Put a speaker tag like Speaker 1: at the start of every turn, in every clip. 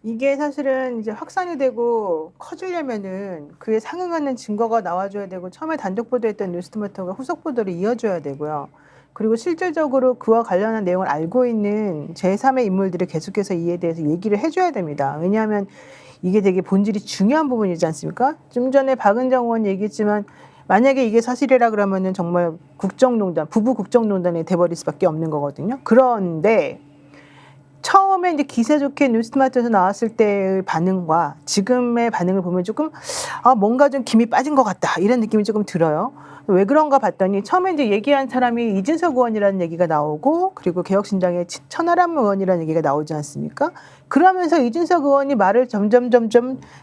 Speaker 1: 이게 사실은 이제 확산이 되고 커지려면은 그에 상응하는 증거가 나와줘야 되고 처음에 단독 보도했던 뉴스토마토가 후속 보도를 이어줘야 되고요. 그리고 실질적으로 그와 관련한 내용을 알고 있는 제3의 인물들이 계속해서 이에 대해서 얘기를 해줘야 됩니다. 왜냐하면 이게 되게 본질이 중요한 부분이지 않습니까? 좀 전에 박은정 의원 얘기했지만 만약에 이게 사실이라 그러면은 정말 국정농단, 부부 국정농단이 돼버릴 수밖에 없는 거거든요. 그런데 처음에 이제 기세 좋게 뉴스토마토에서 나왔을 때의 반응과 지금의 반응을 보면 조금 뭔가 좀 김이 빠진 것 같다 이런 느낌이 조금 들어요. 왜 그런가 봤더니 처음에 이제 얘기한 사람이 이준석 의원이라는 얘기가 나오고 그리고 개혁신당의 천하람 의원이라는 얘기가 나오지 않습니까? 그러면서 이준석 의원이 말을 점점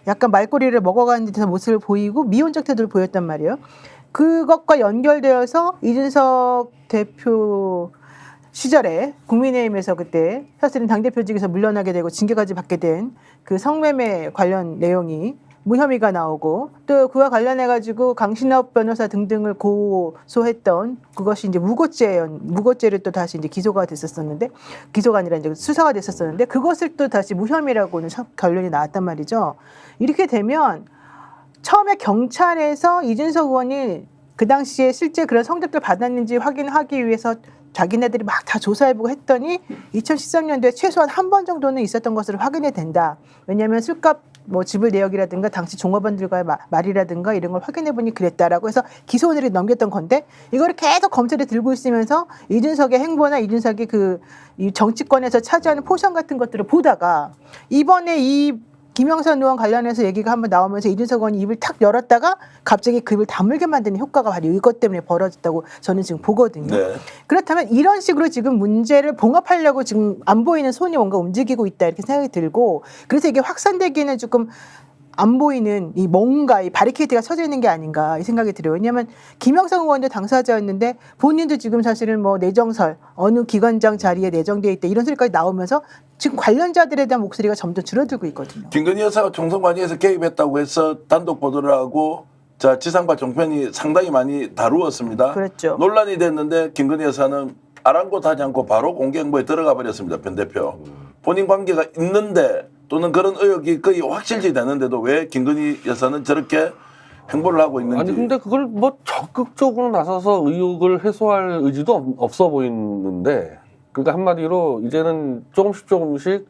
Speaker 1: 약간 말꼬리를 먹어가는 듯한 모습을 보이고 미온적 태도를 보였단 말이에요. 그것과 연결되어서 이준석 대표 시절에 국민의힘에서 그때 사실은 당대표직에서 물러나게 되고 징계까지 받게 된 그 성매매 관련 내용이 무혐의가 나오고 또 그와 관련해 가지고 강신업 변호사 등등을 고소했던 그것이 이제 무고죄를 또 다시 이제 기소가 됐었었는데 기소가 아니라 이제 수사가 됐었었는데 그것을 또 다시 무혐의라고는 결론이 나왔단 말이죠. 이렇게 되면 처음에 경찰에서 이준석 의원이 그 당시에 실제 그런 성적을 받았는지 확인하기 위해서 자기네들이 막 다 조사해보고 했더니 2013년도에 최소한 한 번 정도는 있었던 것으로 확인이 된다. 왜냐하면 술값 뭐 지불 내역이라든가 당시 종업원들과의 말이라든가 이런 걸 확인해보니 그랬다라고 해서 기소들이 넘겼던 건데 이거를 계속 검찰이 들고 있으면서 이준석의 행보나 이준석이 이 정치권에서 차지하는 포션 같은 것들을 보다가 이번에 이 김영선 의원 관련해서 얘기가 한번 나오면서 이준석 의원이 입을 탁 열었다가 갑자기 그 입을 다물게 만드는 효과가 바로 이것 때문에 벌어졌다고 저는 지금 보거든요. 네. 그렇다면 이런 식으로 지금 문제를 봉합하려고 지금 안 보이는 손이 뭔가 움직이고 있다 이렇게 생각이 들고 그래서 이게 확산되기는 조금 안 보이는 이 뭔가 이 바리케이드가 쳐져 있는 게 아닌가 이 생각이 들어요. 왜냐하면 김영선 의원도 당사자였는데 본인도 지금 사실은 뭐 내정설 어느 기관장 자리에 내정돼 있다 이런 소리까지 나오면서 지금 관련자들에 대한 목소리가 점점 줄어들고 있거든요.
Speaker 2: 김건희 여사가 총선 관리에서 개입했다고 해서 단독 보도를 하고 지상파 종편이 상당히 많이 다루었습니다.
Speaker 1: 그렇죠.
Speaker 2: 논란이 됐는데 김건희 여사는 아랑곳하지 않고 바로 공개 행보에 들어가 버렸습니다. 변 대표. 본인 관계가 있는데 또는 그런 의혹이 거의 확실시 되는데도 왜 김건희 여사는 저렇게 행보를 하고 있는지.
Speaker 3: 아니 근데 그걸 뭐 적극적으로 나서서 의혹을 해소할 의지도 없어 보이는데 그러니까 한마디로 이제는 조금씩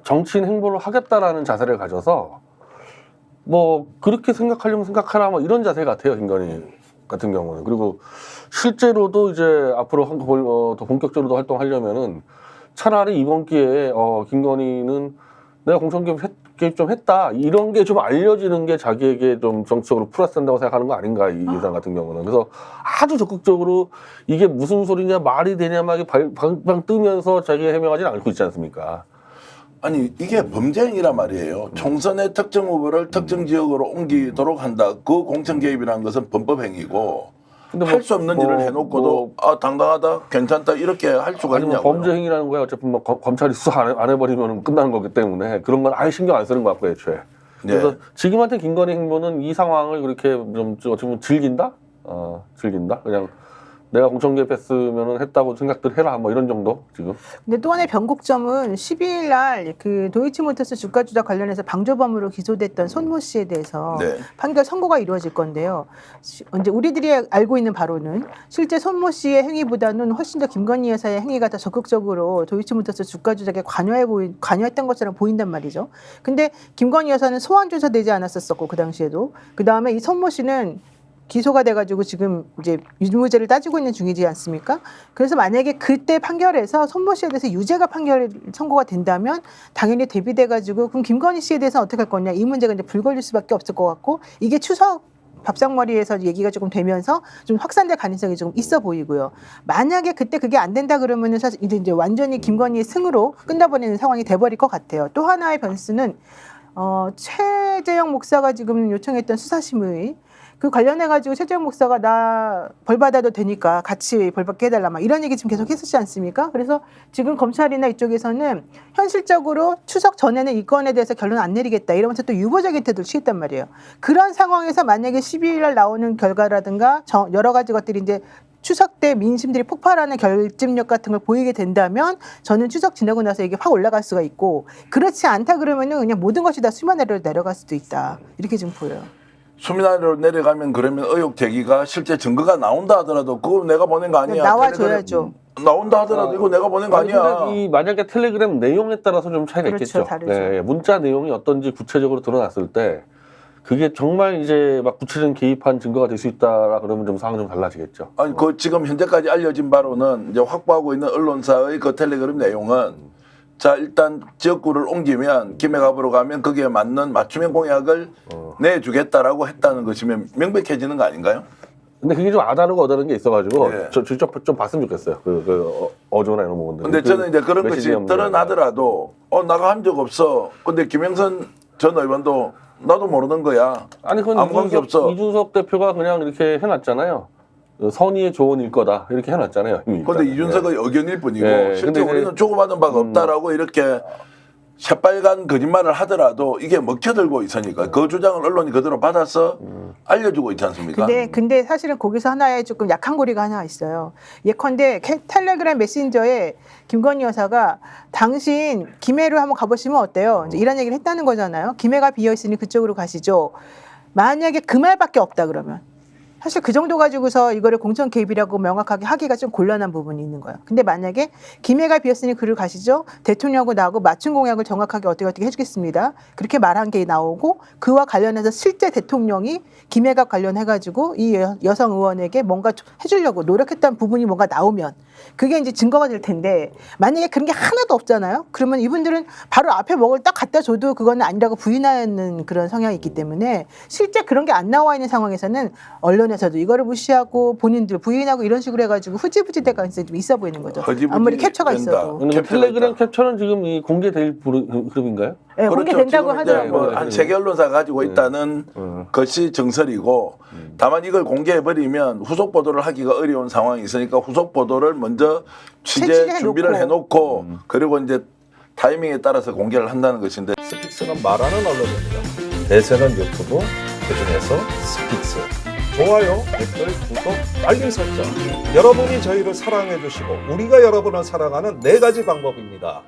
Speaker 3: 정치인 행보를 하겠다라는 자세를 가져서 뭐 그렇게 생각하려면 생각하라 뭐 이런 자세 같아요. 김건희 같은 경우는. 그리고 실제로도 이제 앞으로 더 본격적으로 활동하려면은 차라리 이번 기회에 김건희는 내가 공천 개입 좀 했다 이런 게 좀 알려지는 게 자기에게 좀 정치적으로 플러스 된다고 생각하는 거 아닌가 이 여사 같은 경우는. 그래서 아주 적극적으로 이게 무슨 소리냐 말이 되냐 막 방방 뜨면서 자기가 해명하지는 않고 있지 않습니까?
Speaker 2: 아니 이게 범죄 행위란 말이에요. 총선의 특정 후보를 특정 지역으로 옮기도록 한다. 그 공천 개입이라는 것은 범법 행위고 할 수 없는 일을 해놓고도 당당하다, 괜찮다 이렇게 할 수가 있냐고요.
Speaker 3: 범죄 행위라는 거야 어차피 뭐 검찰이 수사 안 해버리면 끝나는 거기 때문에 그런 건 아예 신경 안 쓰는 것 같고요, 애초에. 그래서 지금한테 김건희 행보는 이 상황을 그렇게 좀 어떻게 보면 즐긴다? 즐긴다? 그냥 내가 공천 개입했으면 했다고 생각들 해라 뭐 이런 정도 지금. 근데
Speaker 1: 또 하나의 변곡점은 12일 날 그 도이치모터스 주가 조작 관련해서 방조범으로 기소됐던 손모 씨에 대해서 판결 선고가 이루어질 건데요. 이제 우리들이 알고 있는 바로는 실제 손모 씨의 행위보다는 훨씬 더 김건희 여사의 행위가 더 적극적으로 도이치모터스 주가 조작에 관여했던 것처럼 보인단 말이죠. 근데 김건희 여사는 소환 조사되지 않았었고 그 당시에도 그 다음에 이 손모 씨는 기소가 돼가지고 지금 이제 유무죄를 따지고 있는 중이지 않습니까? 그래서 만약에 그때 판결에서 손모 씨에 대해서 유죄가 선고가 된다면 당연히 대비돼가지고 그럼 김건희 씨에 대해서는 어떻게 할 거냐 이 문제가 이제 불거질 수밖에 없을 것 같고 이게 추석 밥상머리에서 얘기가 조금 되면서 좀 확산될 가능성이 좀 있어 보이고요. 만약에 그때 그게 안 된다 그러면은 사실 이제 완전히 김건희의 승으로 끝나버리는 상황이 돼버릴 것 같아요. 또 하나의 변수는 최재형 목사가 지금 요청했던 수사심의 그 관련해가지고 최재형 목사가 나 벌 받아도 되니까 같이 벌 받게 해달라 막 이런 얘기 지금 계속 했었지 않습니까? 그래서 지금 검찰이나 이쪽에서는 현실적으로 추석 전에는 이 건에 대해서 결론 안 내리겠다 이러면서 또 유보적인 태도를 취했단 말이에요. 그런 상황에서 만약에 12일 날 나오는 결과라든가 여러 가지 것들이 이제 추석 때 민심들이 폭발하는 결집력 같은 걸 보이게 된다면 저는 추석 지나고 나서 이게 확 올라갈 수가 있고 그렇지 않다 그러면은 그냥 모든 것이 다 수면 아래로 내려갈 수도 있다. 이렇게 좀 보여요.
Speaker 2: 수면 아래로 내려가면 그러면 의혹 제기가 실제 증거가 나온다 하더라도 그거 내가 보낸 거 아니야.
Speaker 1: 나와줘야죠.
Speaker 2: 나온다 하더라도 이거 내가 보낸 거
Speaker 3: 아니,
Speaker 2: 아니야.
Speaker 3: 근데 이 만약에 텔레그램 내용에 따라서 좀 차이가
Speaker 1: 그렇죠,
Speaker 3: 있겠죠.
Speaker 1: 다르죠.
Speaker 3: 네, 문자 내용이 어떤지 구체적으로 드러났을 때 그게 정말 이제 막 구체적인 개입한 증거가 될 수 있다라 그러면 좀 상황이 좀 달라지겠죠.
Speaker 2: 아니 그 지금 현재까지 알려진 바로는 이제 확보하고 있는 언론사의 그 텔레그램 내용은 자 일단 지역구를 옮기면 김해갑으로 가면 거기에 맞는 맞춤형 공약을 내주겠다라고 했다는 것이면 명백해지는 거 아닌가요?
Speaker 3: 근데 그게 좀 아다르고 어다른 게 있어가지고
Speaker 2: 네.
Speaker 3: 저 직접 좀 봤으면 좋겠어요. 어조나 이런 부분들.
Speaker 2: 근데 저는 이제 그런 것이
Speaker 3: 메시지
Speaker 2: 드러나더라도 나가 한 적 없어. 근데 김영선 전 의원도 나도 모르는 거야.
Speaker 3: 아니 그건
Speaker 2: 아무 관계 없어.
Speaker 3: 이준석 대표가 그냥 이렇게 해놨잖아요. 선의의 조언일 거다 이렇게 해놨잖아요. 이미
Speaker 2: 근데
Speaker 3: 일단.
Speaker 2: 이준석의 의견일 뿐이고
Speaker 3: 네,
Speaker 2: 실제
Speaker 3: 근데 이제-
Speaker 2: 우리는 주고받은 바가 없다라고 이렇게 새빨간 거짓말을 하더라도 이게 먹혀들고 있으니까 그 주장을 언론이 그대로 받아서 알려주고 있지 않습니까?
Speaker 1: 근데 사실은 거기서 하나의 조금 약한 고리가 하나 있어요. 예컨대 텔레그램 메신저에 김건희 여사가 당신 김해로 한번 가보시면 어때요? 이제 이런 얘기를 했다는 거잖아요. 김해가 비어 있으니 그쪽으로 가시죠. 만약에 그 말밖에 없다 그러면 사실 그 정도 가지고서 이거를 공천 개입이라고 명확하게 하기가 좀 곤란한 부분이 있는 거예요. 근데 만약에 김해가 비었으니 그를 가시죠. 대통령하고 나하고 맞춤 공약을 정확하게 어떻게 해주겠습니다. 그렇게 말한 게 나오고 그와 관련해서 실제 대통령이 김해갑 관련해가지고 이 여성 의원에게 뭔가 해주려고 노력했다는 부분이 뭔가 나오면 그게 이제 증거가 될 텐데 만약에 그런 게 하나도 없잖아요. 그러면 이분들은 바로 앞에 먹을 딱 갖다 줘도 그거는 아니라고 부인하는 그런 성향이 있기 때문에 실제 그런 게 안 나와 있는 상황에서는 언론에서도 이거를 무시하고 본인들 부인하고 이런 식으로 해가지고 흐지부지 될 가능성이 좀 있어 보이는 거죠.
Speaker 2: 흐지부지
Speaker 1: 아무리 캡처가
Speaker 2: 된다.
Speaker 1: 있어도.
Speaker 3: 근데
Speaker 2: 캡처가
Speaker 3: 텔레그램
Speaker 2: 있다.
Speaker 3: 캡처는 지금 이 공개될 그룹인가요?
Speaker 1: 네, 공개된다고
Speaker 2: 지금 이제
Speaker 1: 하더라고요.
Speaker 2: 한 세계 언론사가 가지고 있다는 것이 정설이고 다만 이걸 공개해버리면 후속 보도를 하기가 어려운 상황이 있으니까 후속 보도를 먼저 취재
Speaker 1: 채취해
Speaker 2: 준비를
Speaker 1: 놓고.
Speaker 2: 해놓고 그리고 이제 타이밍에 따라서 공개를 한다는 것인데
Speaker 4: 스픽스는 말하는 언론입니다. 대세는 유튜브, 그중에서 스픽스. 좋아요, 댓글, 구독, 알림 설정. 여러분이 저희를 사랑해 주시고 우리가 여러분을 사랑하는 4가지 방법입니다.